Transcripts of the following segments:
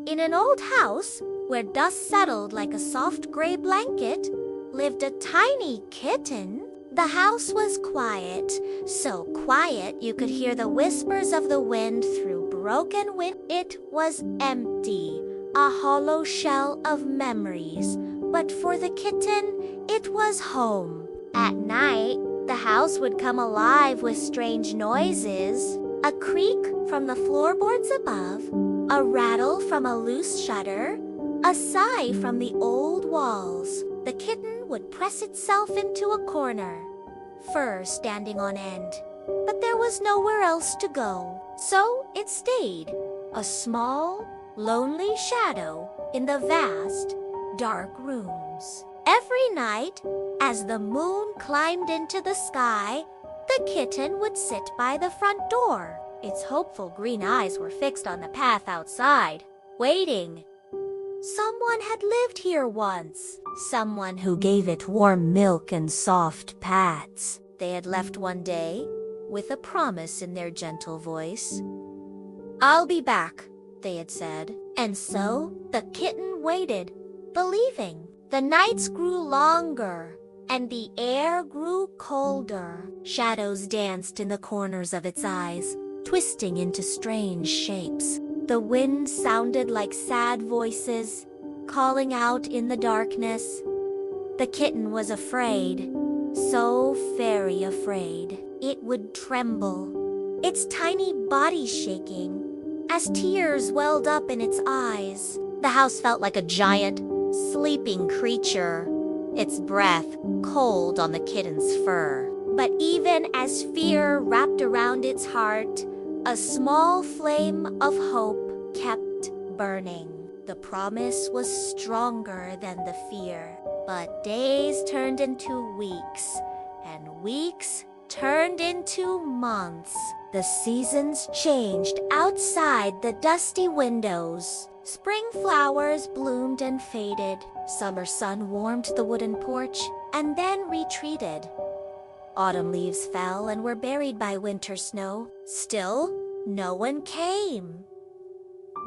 In an old house, where dust settled like a soft gray blanket, lived a tiny kitten. The house was quiet, so quiet you could hear the whispers of the wind through broken windows. It was empty, a hollow shell of memories, but for the kitten, it was home. At night, the house would come alive with strange noises, a creak from the floorboards above, a rattle from a loose shutter, a sigh from the old walls. The kitten would press itself into a corner, fur standing on end. But there was nowhere else to go, so it stayed, a small, lonely shadow in the vast, dark rooms. Every night, as the moon climbed into the sky, the kitten would sit by the front door. Its hopeful green eyes were fixed on the path outside, waiting. Someone had lived here once. Someone who gave it warm milk and soft pats. They had left one day, with a promise in their gentle voice. "I'll be back," they had said. And so the kitten waited, believing. The nights grew longer, and the air grew colder. Shadows danced in the corners of its eyes, twisting into strange shapes. The wind sounded like sad voices, calling out in the darkness. The kitten was afraid, so very afraid. It would tremble, its tiny body shaking, as tears welled up in its eyes. The house felt like a giant, sleeping creature, its breath cold on the kitten's fur. But even as fear wrapped around its heart, a small flame of hope kept burning. The promise was stronger than the fear. But days turned into weeks, and weeks turned into months. The seasons changed outside the dusty windows. Spring flowers bloomed and faded. Summer sun warmed the wooden porch and then retreated. Autumn leaves fell and were buried by winter snow. Still, no one came.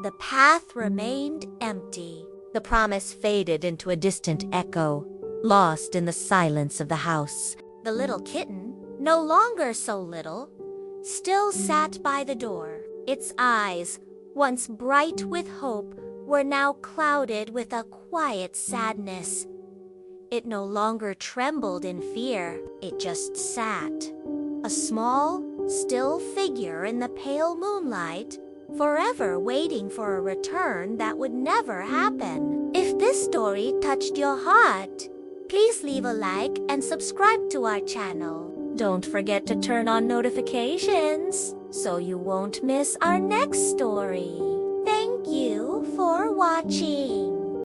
The path remained empty. The promise faded into a distant echo, lost in the silence of the house. The little kitten, no longer so little, still sat by the door. Its eyes, once bright with hope, were now clouded with a quiet sadness. It no longer trembled in fear. It just sat, a small, still figure in the pale moonlight, forever waiting for a return that would never happen. If this story touched your heart, please leave a like and subscribe to our channel. Don't forget to turn on notifications so you won't miss our next story. Thank you for watching.